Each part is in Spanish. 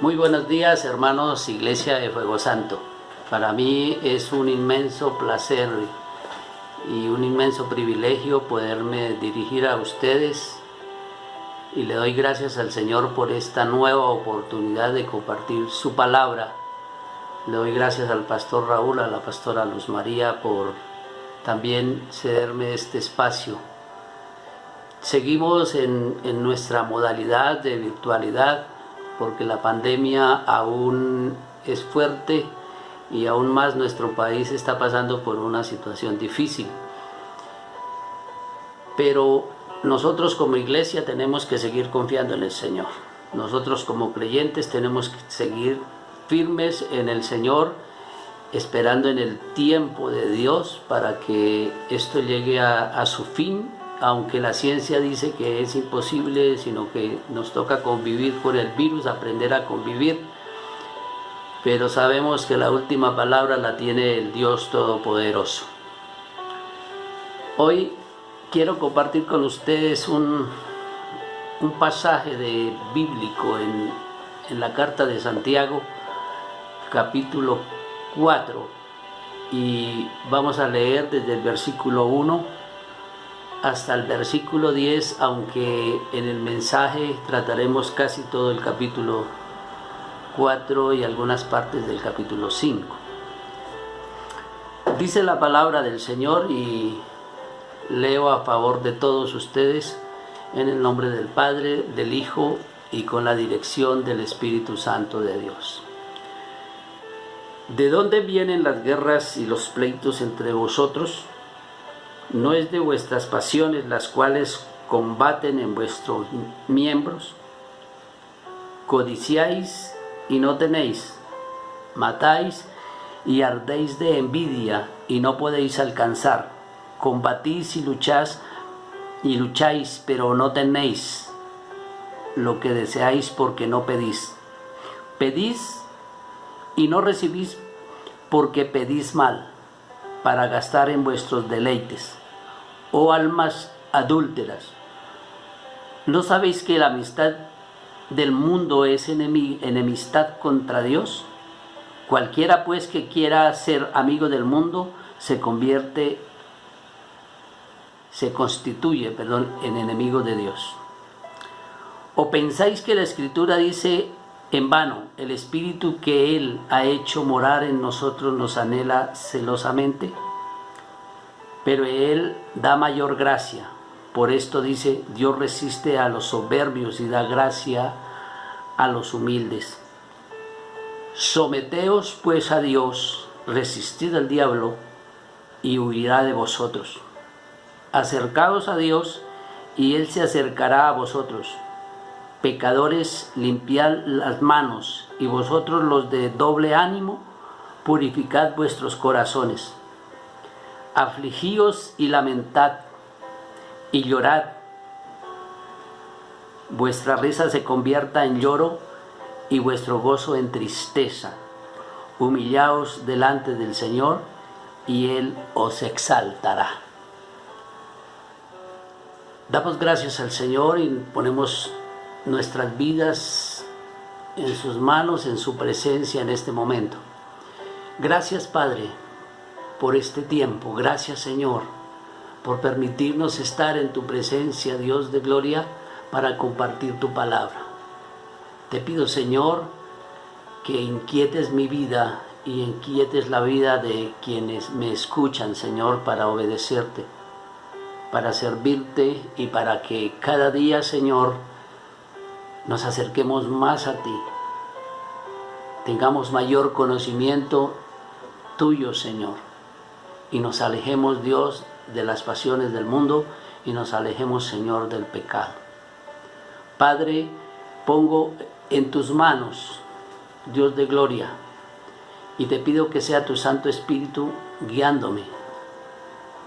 Muy buenos días, hermanos, Iglesia de Fuego Santo. Para mí es un inmenso placer y un inmenso privilegio poderme dirigir a ustedes, y le doy gracias al Señor por esta nueva oportunidad de compartir su palabra. Le doy gracias al pastor Raúl, a la pastora Luz María, por también cederme este espacio. Seguimos en nuestra modalidad de virtualidad, porque la pandemia aún es fuerte y aún más nuestro país está pasando por una situación difícil. Pero nosotros como iglesia tenemos que seguir confiando en el Señor. Nosotros como creyentes tenemos que seguir firmes en el Señor, esperando en el tiempo de Dios para que esto llegue a su fin, aunque la ciencia dice que es imposible, sino que nos toca convivir con el virus, aprender a convivir. Pero sabemos que la última palabra la tiene el Dios Todopoderoso. Hoy quiero compartir con ustedes un pasaje bíblico en la carta de Santiago, capítulo 4, y vamos a leer desde el versículo 1 hasta el versículo 10, aunque en el mensaje trataremos casi todo el capítulo 4 y algunas partes del capítulo 5. Dice la palabra del Señor y leo a favor de todos ustedes en el nombre del Padre, del Hijo y con la dirección del Espíritu Santo de Dios. ¿De dónde vienen las guerras y los pleitos entre vosotros? ¿No es de vuestras pasiones las cuales combaten en vuestros miembros? Codiciáis y no tenéis, matáis y ardéis de envidia y no podéis alcanzar, combatís y lucháis, pero no tenéis lo que deseáis porque no pedís. Pedís y no recibís porque pedís mal, para gastar en vuestros deleites. Oh almas adúlteras, ¿no sabéis que la amistad del mundo es enemistad contra Dios? Cualquiera pues que quiera ser amigo del mundo se constituye en enemigo de Dios. ¿O pensáis que la Escritura dice en vano, el Espíritu que Él ha hecho morar en nosotros nos anhela celosamente? Pero Él da mayor gracia. Por esto dice, Dios resiste a los soberbios y da gracia a los humildes. Someteos pues a Dios, resistid al diablo y huirá de vosotros. Acercaos a Dios y Él se acercará a vosotros. Pecadores, limpiad las manos, y vosotros los de doble ánimo, purificad vuestros corazones. Afligíos y lamentad y llorad. Vuestra risa se convierta en lloro y vuestro gozo en tristeza. Humillaos delante del Señor y Él os exaltará. Damos gracias al Señor y ponemos nuestras vidas en sus manos, en su presencia en este momento. Gracias, Padre, por este tiempo. Gracias, Señor, por permitirnos estar en tu presencia, Dios de gloria, para compartir tu palabra. Te pido, Señor, que inquietes mi vida y inquietes la vida de quienes me escuchan, Señor, para obedecerte, para servirte y para que cada día, Señor, nos acerquemos más a ti, tengamos mayor conocimiento tuyo, Señor, y nos alejemos, Dios, de las pasiones del mundo y nos alejemos, Señor, del pecado. Padre, pongo en tus manos, Dios de gloria, y te pido que sea tu Santo Espíritu guiándome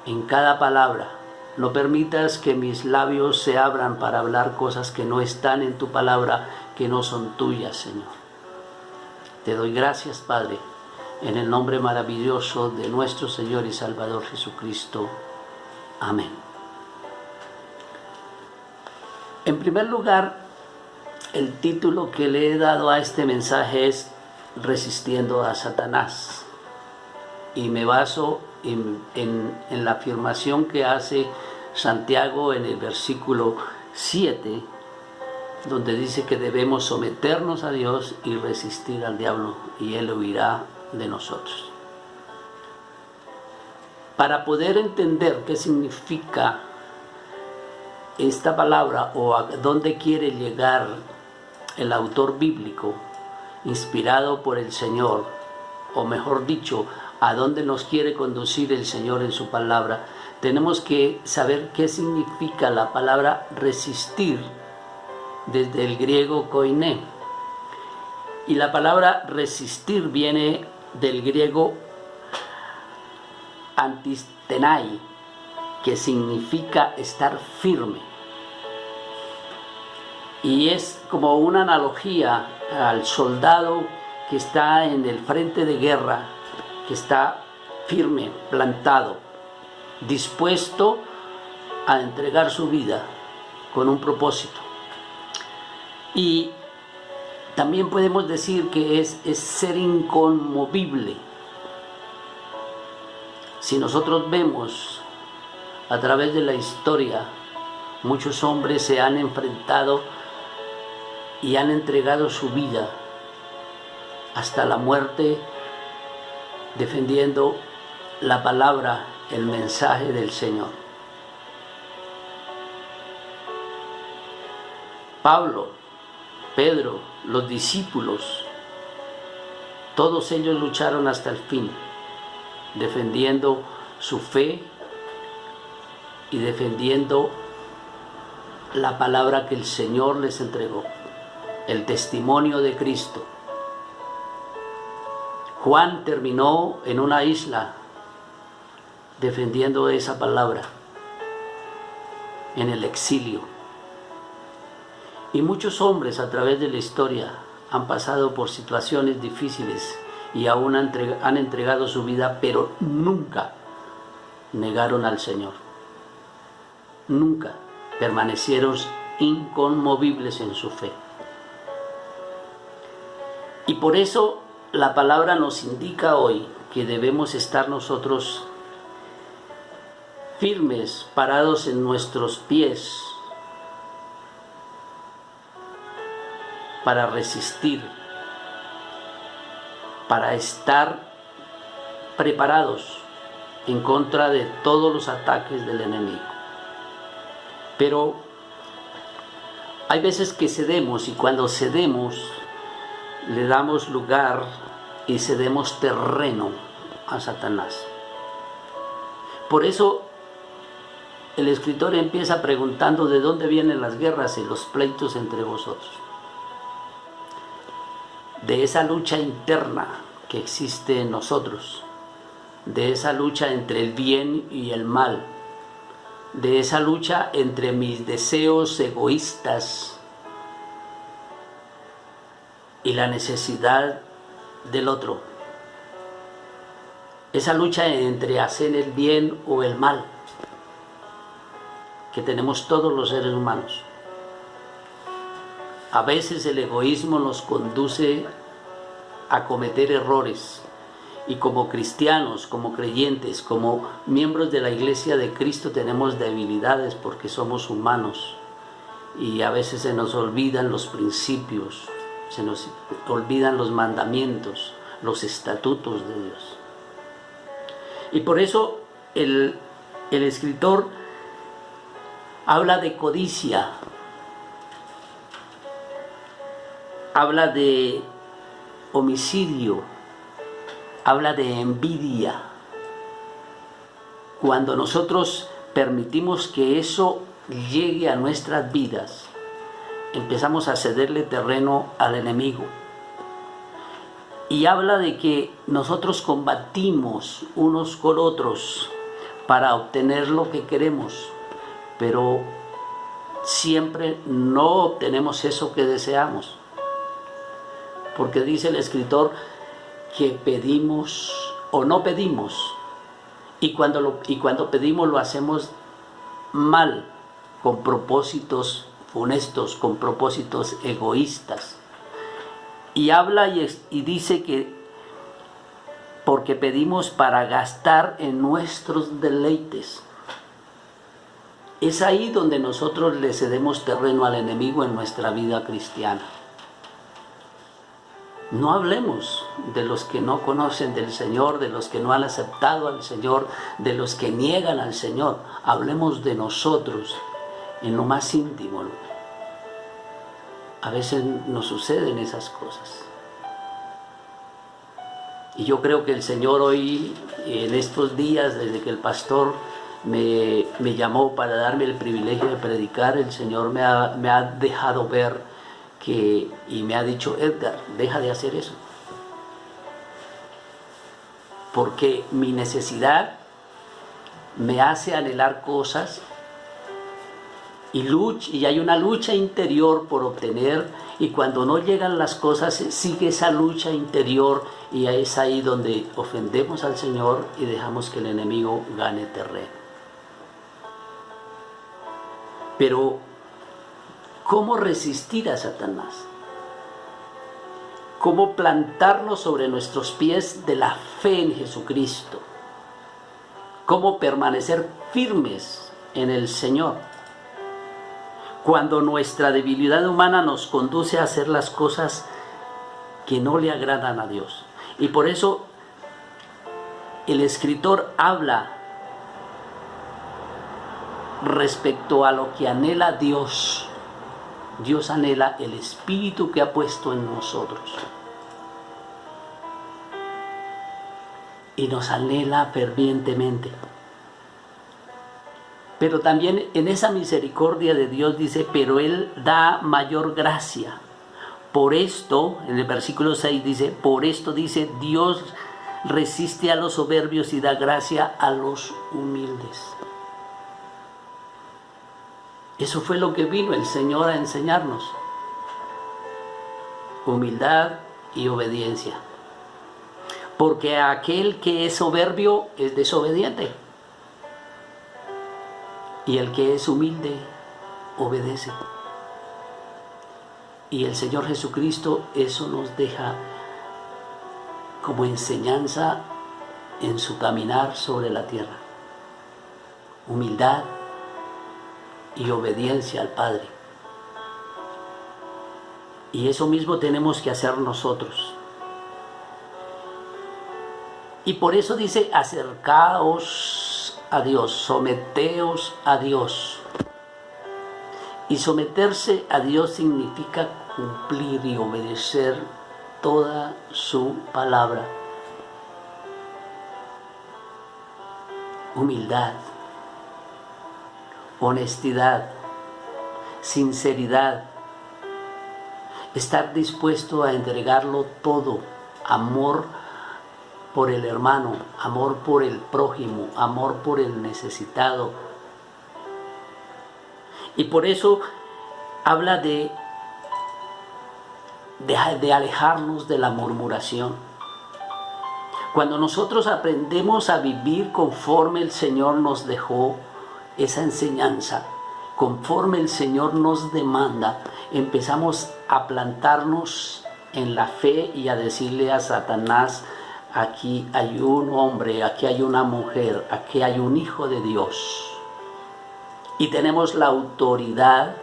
en cada palabra. No permitas que mis labios se abran para hablar cosas que no están en tu palabra, que no son tuyas, Señor. Te doy gracias, Padre, en el nombre maravilloso de nuestro Señor y Salvador Jesucristo. Amén. En primer lugar, El título que le he dado a este mensaje es Resistiendo a Satanás. Y me baso en la afirmación que hace Santiago en el versículo 7, donde dice que debemos someternos a Dios y resistir al diablo, y él huirá de nosotros. Para poder entender qué significa esta palabra o a dónde quiere llegar el autor bíblico inspirado por el Señor, o mejor dicho, a dónde nos quiere conducir el Señor en su palabra, tenemos que saber qué significa la palabra resistir desde el griego koiné. Y la palabra resistir viene del griego antistenai, que significa estar firme. Y es como una analogía al soldado que está en el frente de guerra, que está firme, plantado, dispuesto a entregar su vida con un propósito. Y también podemos decir que es ser inconmovible. Si nosotros vemos a través de la historia, muchos hombres se han enfrentado y han entregado su vida hasta la muerte, defendiendo la palabra, el mensaje del Señor. Pablo, Pedro, los discípulos, todos ellos lucharon hasta el fin, defendiendo su fe y defendiendo la palabra que el Señor les entregó, el testimonio de Cristo. Juan terminó en una isla defendiendo esa palabra, en el exilio. Y muchos hombres a través de la historia han pasado por situaciones difíciles y aún han entregado su vida, pero nunca negaron al Señor. Nunca permanecieron inconmovibles en su fe. Y por eso la palabra nos indica hoy que debemos estar nosotros firmes, parados en nuestros pies, para resistir, para estar preparados en contra de todos los ataques del enemigo. Pero hay veces que cedemos, y cuando cedemos le damos lugar y cedemos terreno a Satanás. Por eso el escritor empieza preguntando de dónde vienen las guerras y los pleitos entre vosotros. De esa lucha interna que existe en nosotros, de esa lucha entre el bien y el mal, de esa lucha entre mis deseos egoístas y la necesidad del otro, esa lucha entre hacer el bien o el mal que tenemos todos los seres humanos. A veces el egoísmo nos conduce a cometer errores, y como cristianos, como creyentes, como miembros de la Iglesia de Cristo tenemos debilidades porque somos humanos, y a veces se nos olvidan los principios, se nos olvidan los mandamientos, los estatutos de Dios. Y por eso el escritor habla de codicia, habla de homicidio, habla de envidia. Cuando nosotros permitimos que eso llegue a nuestras vidas, empezamos a cederle terreno al enemigo. Y habla de que nosotros combatimos unos con otros para obtener lo que queremos, pero siempre no obtenemos eso que deseamos. Porque dice el escritor que pedimos o no pedimos, y cuando pedimos lo hacemos mal, con propósitos funestos, con propósitos egoístas. Y habla y dice que porque pedimos para gastar en nuestros deleites. Es ahí donde nosotros le cedemos terreno al enemigo en nuestra vida cristiana. No hablemos de los que no conocen del Señor, de los que no han aceptado al Señor, de los que niegan al Señor. Hablemos de nosotros en lo más íntimo. A veces nos suceden esas cosas. Y yo creo que el Señor hoy, en estos días, desde que el pastor me llamó para darme el privilegio de predicar, el Señor me ha dejado ver y me ha dicho: Edgar, deja de hacer eso. Porque mi necesidad me hace anhelar cosas y hay una lucha interior por obtener, y cuando no llegan las cosas sigue esa lucha interior, y es ahí donde ofendemos al Señor y dejamos que el enemigo gane terreno. Pero ¿cómo resistir a Satanás? ¿Cómo plantarnos sobre nuestros pies de la fe en Jesucristo? ¿Cómo permanecer firmes en el Señor? Cuando nuestra debilidad humana nos conduce a hacer las cosas que no le agradan a Dios. Y por eso el escritor habla respecto a lo que anhela Dios. Dios anhela el Espíritu que ha puesto en nosotros. Y nos anhela fervientemente. Pero también en esa misericordia de Dios dice: pero Él da mayor gracia. Por esto, en el versículo 6 dice: por esto dice, Dios resiste a los soberbios y da gracia a los humildes. Eso fue lo que vino el Señor a enseñarnos: humildad y obediencia. Porque aquel que es soberbio es desobediente, y el que es humilde obedece. Y el Señor Jesucristo eso nos deja como enseñanza en su caminar sobre la tierra: humildad y obediencia al Padre. Y eso mismo tenemos que hacer nosotros. Y por eso dice: acercaos a Dios, someteos a Dios. Y someterse a Dios significa cumplir y obedecer toda su palabra. Humildad, honestidad, sinceridad, estar dispuesto a entregarlo todo, amor por el hermano, amor por el prójimo, amor por el necesitado. Y por eso habla de alejarnos de la murmuración. Cuando nosotros aprendemos a vivir conforme el Señor nos dejó esa enseñanza, conforme el Señor nos demanda, empezamos a plantarnos en la fe y a decirle a Satanás: aquí hay un hombre, aquí hay una mujer, aquí hay un hijo de Dios. Y tenemos la autoridad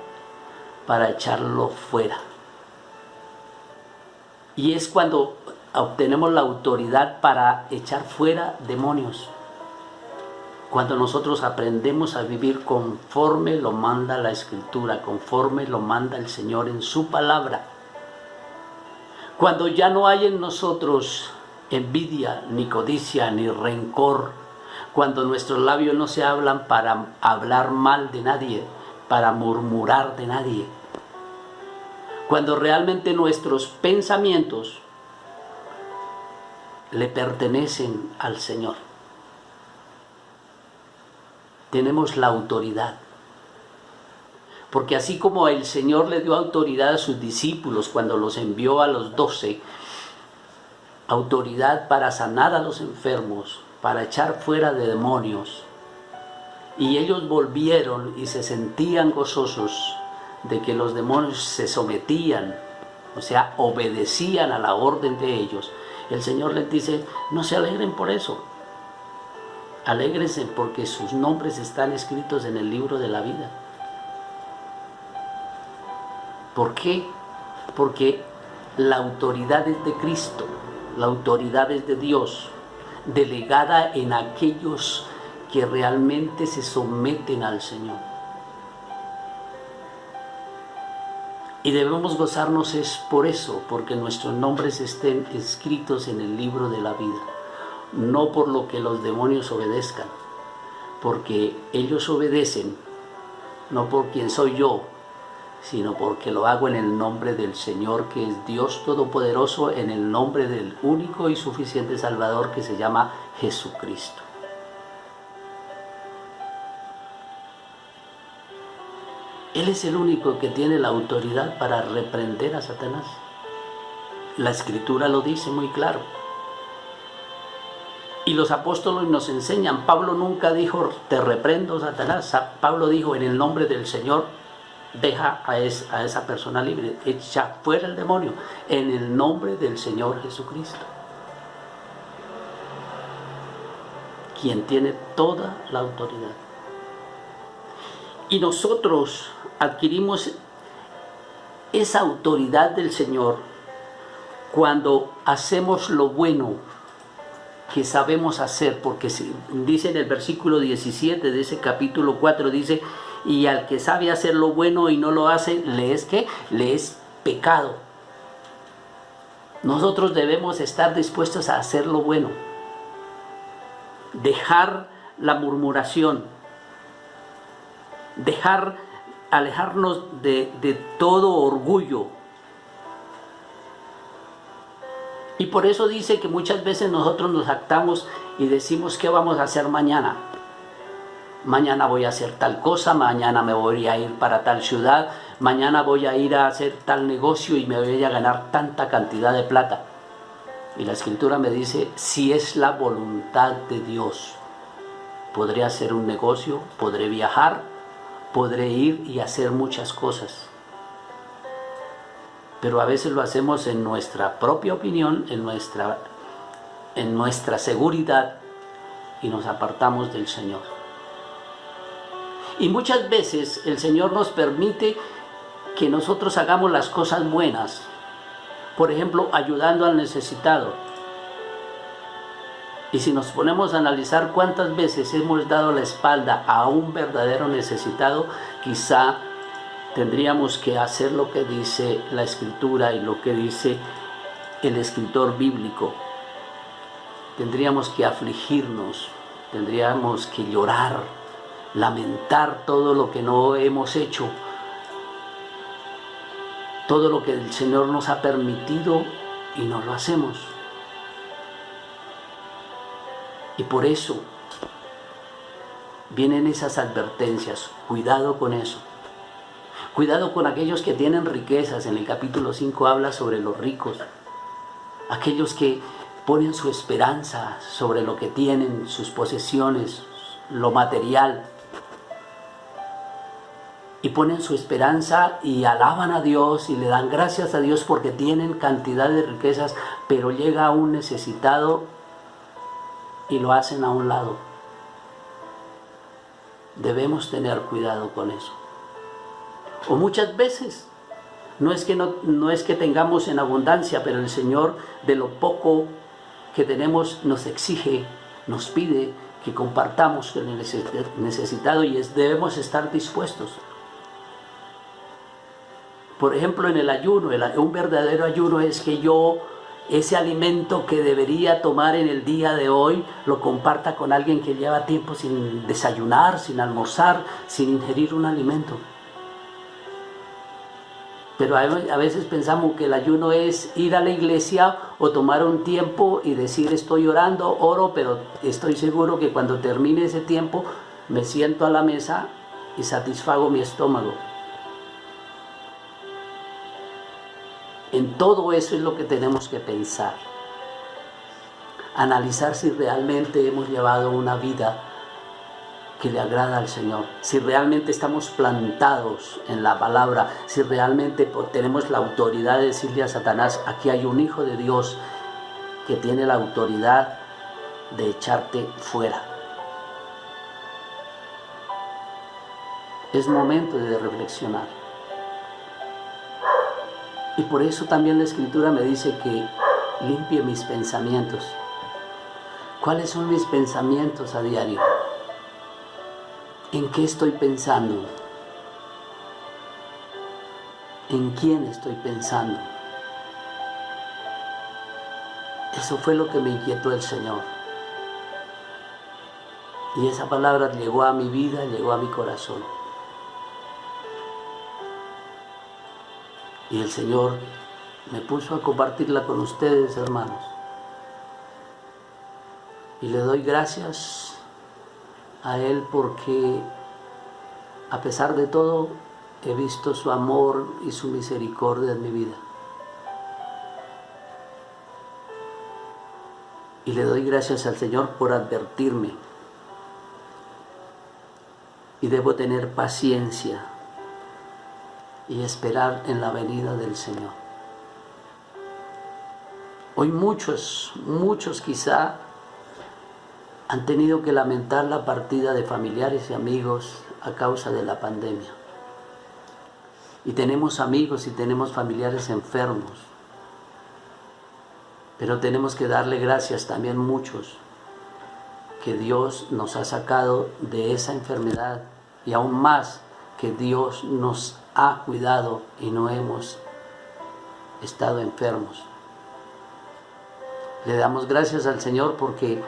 para echarlo fuera. Y es cuando obtenemos la autoridad para echar fuera demonios. Cuando nosotros aprendemos a vivir conforme lo manda la Escritura, conforme lo manda el Señor en su palabra. Cuando ya no hay en nosotros envidia, ni codicia, ni rencor. Cuando nuestros labios no se hablan para hablar mal de nadie, para murmurar de nadie. Cuando realmente nuestros pensamientos le pertenecen al Señor. Tenemos la autoridad. Porque así como el Señor le dio autoridad a sus discípulos cuando los envió a los 12, autoridad para sanar a los enfermos, para echar fuera de demonios, y ellos volvieron y se sentían gozosos, de que los demonios se sometían, o sea, obedecían a la orden de ellos, el Señor les dice, no se alegren por eso. Alégrense porque sus nombres están escritos en el libro de la vida. ¿Por qué? Porque la autoridad es de Cristo, la autoridad es de Dios, delegada en aquellos que realmente se someten al Señor. Y debemos gozarnos es por eso, porque nuestros nombres estén escritos en el libro de la vida. No por lo que los demonios obedezcan, porque ellos obedecen, no por quien soy yo, sino porque lo hago en el nombre del Señor, que es Dios Todopoderoso, en el nombre del único y suficiente Salvador que se llama Jesucristo. Él es el único que tiene la autoridad para reprender a Satanás. La Escritura lo dice muy claro. Y los apóstoles nos enseñan, Pablo nunca dijo, te reprendo, Satanás. Pablo dijo, en el nombre del Señor, deja a esa persona libre, echa fuera el demonio, en el nombre del Señor Jesucristo, quien tiene toda la autoridad. Y nosotros adquirimos esa autoridad del Señor cuando hacemos lo bueno que sabemos hacer, porque dice en el versículo 17 de ese capítulo 4, dice, y al que sabe hacer lo bueno y no lo hace, le es pecado. Nosotros debemos estar dispuestos a hacer lo bueno, dejar la murmuración, alejarnos de todo orgullo. Y por eso dice que muchas veces nosotros nos jactamos y decimos, ¿qué vamos a hacer mañana? Mañana voy a hacer tal cosa, mañana me voy a ir para tal ciudad, mañana voy a ir a hacer tal negocio y me voy a ganar tanta cantidad de plata. Y la Escritura me dice, si es la voluntad de Dios, podré hacer un negocio, podré viajar, podré ir y hacer muchas cosas. Pero a veces lo hacemos en nuestra propia opinión, en nuestra seguridad, y nos apartamos del Señor. Y muchas veces el Señor nos permite que nosotros hagamos las cosas buenas, por ejemplo, ayudando al necesitado. Y si nos ponemos a analizar cuántas veces hemos dado la espalda a un verdadero necesitado, quizá tendríamos que hacer lo que dice la Escritura y lo que dice el escritor bíblico. Tendríamos que afligirnos, tendríamos que llorar, lamentar todo lo que no hemos hecho, todo lo que el Señor nos ha permitido y no lo hacemos. Y por eso vienen esas advertencias, cuidado con eso. Cuidado con aquellos que tienen riquezas. En el capítulo 5 habla sobre los ricos, aquellos que ponen su esperanza sobre lo que tienen, sus posesiones, lo material, y ponen su esperanza y alaban a Dios y le dan gracias a Dios porque tienen cantidad de riquezas, pero llega un necesitado y lo hacen a un lado. Debemos tener cuidado con eso. O muchas veces, no es que tengamos en abundancia, pero el Señor de lo poco que tenemos nos exige, nos pide que compartamos con el necesitado y debemos estar dispuestos. Por ejemplo, en el ayuno, un verdadero ayuno es que yo ese alimento que debería tomar en el día de hoy lo comparta con alguien que lleva tiempo sin desayunar, sin almorzar, sin ingerir un alimento. Pero a veces pensamos que el ayuno es ir a la iglesia o tomar un tiempo y decir estoy orando, oro, pero estoy seguro que cuando termine ese tiempo me siento a la mesa y satisfago mi estómago. En todo eso es lo que tenemos que pensar. Analizar si realmente hemos llevado una vida que le agrada al Señor, si realmente estamos plantados en la palabra, si realmente tenemos la autoridad de decirle a Satanás, aquí hay un hijo de Dios que tiene la autoridad de echarte fuera. Es momento de reflexionar. Y por eso también la Escritura me dice que limpie mis pensamientos. ¿Cuáles son mis pensamientos a diario? ¿En qué estoy pensando? ¿En quién estoy pensando? Eso fue lo que me inquietó el Señor. Y esa palabra llegó a mi vida, llegó a mi corazón. Y el Señor me puso a compartirla con ustedes, hermanos. Y le doy gracias a Él porque a pesar de todo he visto su amor y su misericordia en mi vida. Y le doy gracias al Señor por advertirme. Y debo tener paciencia y esperar en la venida del Señor. Hoy muchos quizá han tenido que lamentar la partida de familiares y amigos a causa de la pandemia. Y tenemos amigos y tenemos familiares enfermos. Pero tenemos que darle gracias también muchos que Dios nos ha sacado de esa enfermedad y aún más que Dios nos ha cuidado y no hemos estado enfermos. Le damos gracias al Señor porque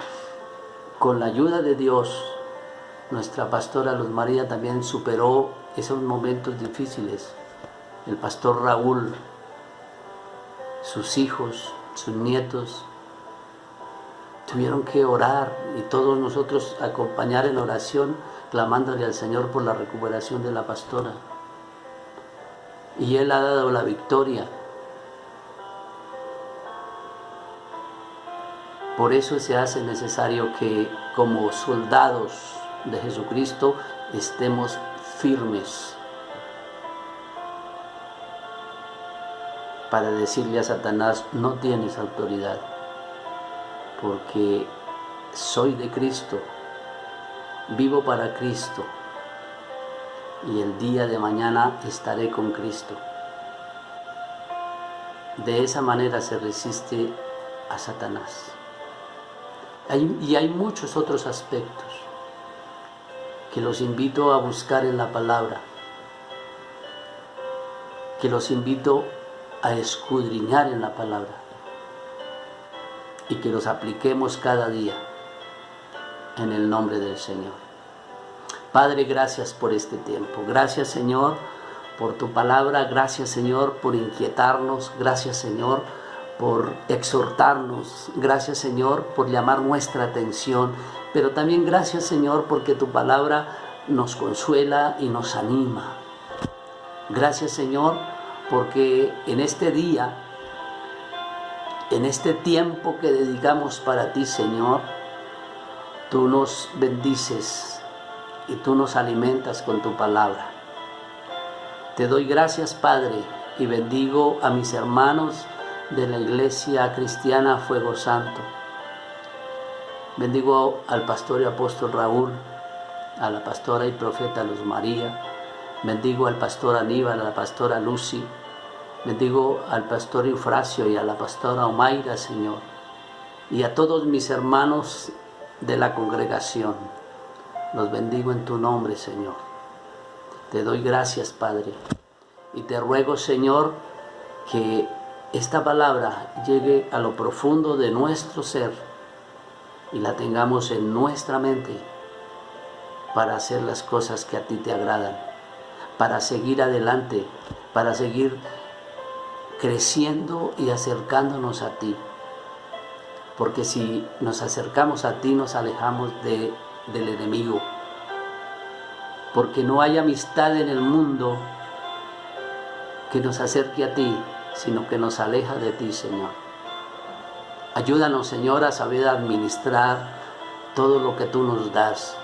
con la ayuda de Dios, nuestra pastora Luz María también superó esos momentos difíciles. El pastor Raúl, sus hijos, sus nietos, tuvieron que orar y todos nosotros acompañar en oración, clamándole al Señor por la recuperación de la pastora. Y Él ha dado la victoria. Por eso se hace necesario que como soldados de Jesucristo estemos firmes para decirle a Satanás, no tienes autoridad, porque soy de Cristo, vivo para Cristo y el día de mañana estaré con Cristo. De esa manera se resiste a Satanás. Y hay muchos otros aspectos que los invito a buscar en la palabra, que los invito a escudriñar en la palabra y que los apliquemos cada día en el nombre del Señor. Padre, gracias por este tiempo. Gracias, Señor, por tu palabra. Gracias, Señor, por inquietarnos. Gracias, Señor, por exhortarnos. Gracias, Señor, por llamar nuestra atención. Pero también gracias, Señor, porque tu palabra nos consuela y nos anima. Gracias, Señor, porque en este día, en este tiempo que dedicamos para ti, Señor, tú nos bendices y tú nos alimentas con tu palabra. Te doy gracias, Padre, y bendigo a mis hermanos de la Iglesia Cristiana Fuego Santo. Bendigo al pastor y apóstol Raúl, a la pastora y profeta Luz María. Bendigo al pastor Aníbal, a la pastora Lucy. Bendigo al pastor Eufrasio y a la pastora Omaira, Señor. Y a todos mis hermanos de la congregación. Los bendigo en tu nombre, Señor. Te doy gracias, Padre. Y te ruego, Señor, que esta palabra llegue a lo profundo de nuestro ser y la tengamos en nuestra mente para hacer las cosas que a ti te agradan, para seguir adelante, para seguir creciendo y acercándonos a ti. Porque si nos acercamos a ti, nos alejamos del enemigo. Porque no hay amistad en el mundo que nos acerque a ti, sino que nos aleja de ti, Señor. Ayúdanos, Señor, a saber administrar todo lo que tú nos das.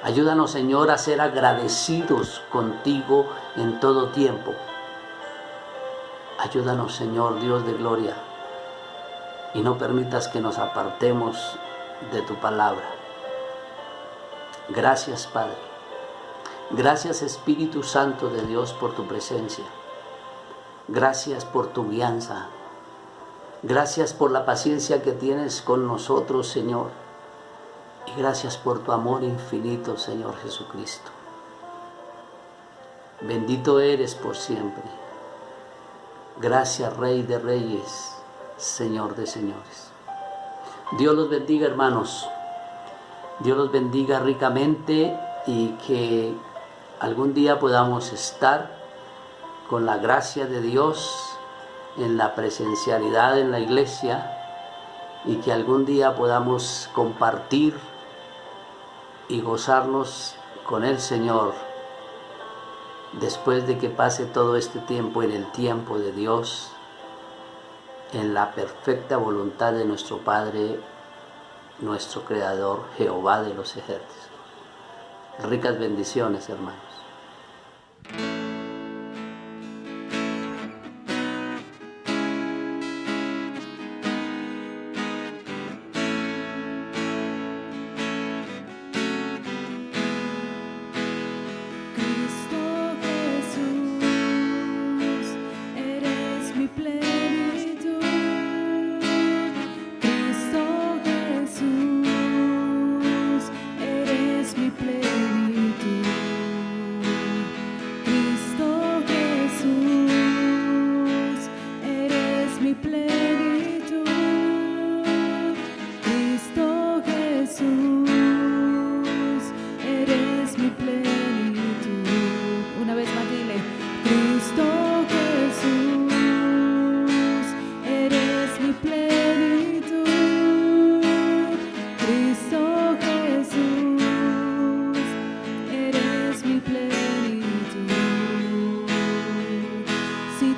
Ayúdanos, Señor, a ser agradecidos contigo en todo tiempo. Ayúdanos, Señor, Dios de gloria, y no permitas que nos apartemos de tu palabra. Gracias, Padre. Gracias, Espíritu Santo de Dios, por tu presencia. Gracias por tu guianza. Gracias por la paciencia que tienes con nosotros, Señor. Y gracias por tu amor infinito, Señor Jesucristo. Bendito eres por siempre. Gracias, Rey de Reyes, Señor de Señores. Dios los bendiga, hermanos. Dios los bendiga ricamente y que algún día podamos estar con la gracia de Dios en la presencialidad en la iglesia y que algún día podamos compartir y gozarnos con el Señor después de que pase todo este tiempo en el tiempo de Dios, en la perfecta voluntad de nuestro Padre, nuestro Creador, Jehová de los ejércitos. Ricas bendiciones, hermanos.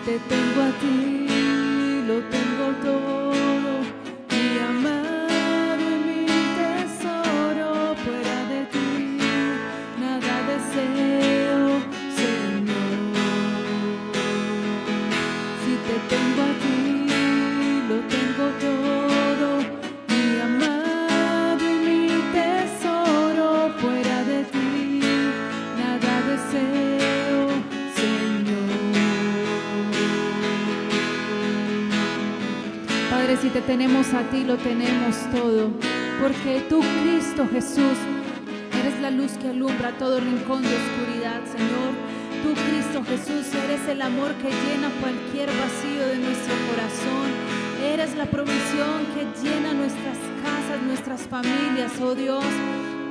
Te tengo a ti, lo tengo todo, mi amado y mi tesoro. Fuera de ti, nada deseo, Señor. Si te tengo a ti, lo tengo todo, mi amado y mi tesoro. Fuera de ti, nada deseo. Padre, si te tenemos a ti, lo tenemos todo, porque tú, Cristo Jesús, eres la luz que alumbra todo rincón de oscuridad, Señor. Tú, Cristo Jesús, eres el amor que llena cualquier vacío de nuestro corazón. Eres la provisión que llena nuestras casas, nuestras familias, oh Dios.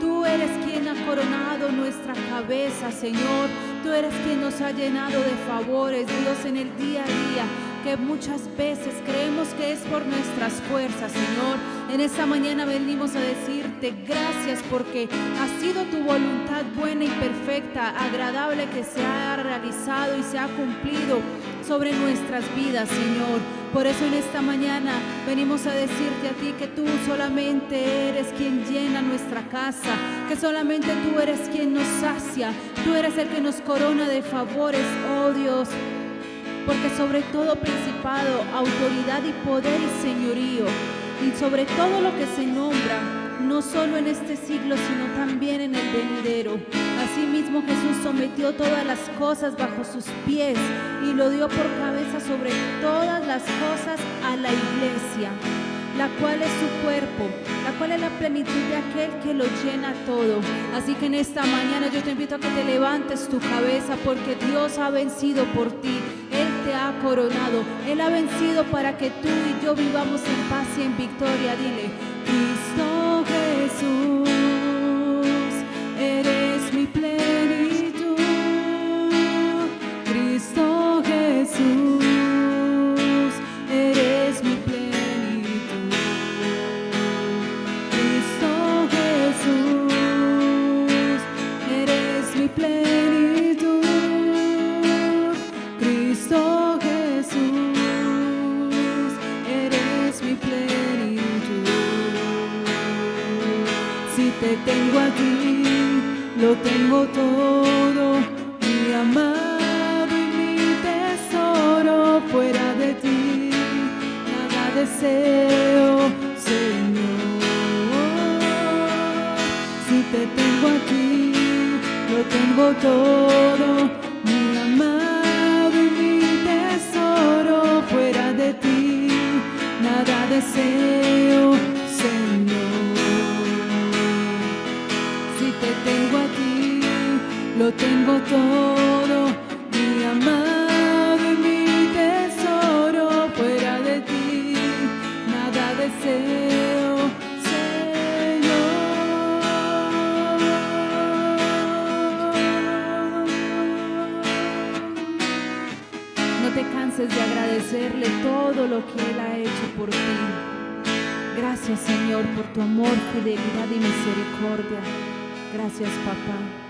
Tú eres quien ha coronado nuestra cabeza, Señor. Tú eres quien nos ha llenado de favores, Dios, en el día a día, que muchas veces creemos que es por nuestras fuerzas, Señor. En esta mañana venimos a decirte gracias porque ha sido tu voluntad buena y perfecta, agradable, que se ha realizado y se ha cumplido sobre nuestras vidas, Señor. Por eso en esta mañana venimos a decirte a ti que tú solamente eres quien llena nuestra casa, que solamente tú eres quien nos sacia, tú eres el que nos corona de favores, oh Dios. Porque sobre todo principado, autoridad y poder y señorío, y sobre todo lo que se nombra, no solo en este siglo, sino también en el venidero. Asimismo Jesús sometió todas las cosas bajo sus pies y lo dio por cabeza sobre todas las cosas a la iglesia, la cual es su cuerpo, la cual es la plenitud de aquel que lo llena todo. Así que en esta mañana yo te invito a que te levantes tu cabeza, porque Dios ha vencido por ti. Él te ha coronado, Él ha vencido para que tú y yo vivamos en paz y en victoria. Dile: Cristo Jesús, eres mi plenitud. Cristo Jesús, eres mi plenitud. Cristo Jesús, eres mi plenitud. Cristo Jesús, eres mi plenitud. tengo todo, mi amado y mi tesoro, fuera de ti nada deseo, Señor. Si te tengo a ti, lo tengo todo, mi amado y mi tesoro, fuera de ti nada deseo, Señor. Si te tengo a ti, lo tengo todo, mi amado y mi tesoro, fuera de ti nada deseo, Señor. No te canses de agradecerle todo lo que Él ha hecho por ti. Gracias, Señor, por tu amor, fidelidad y misericordia. Gracias, papá.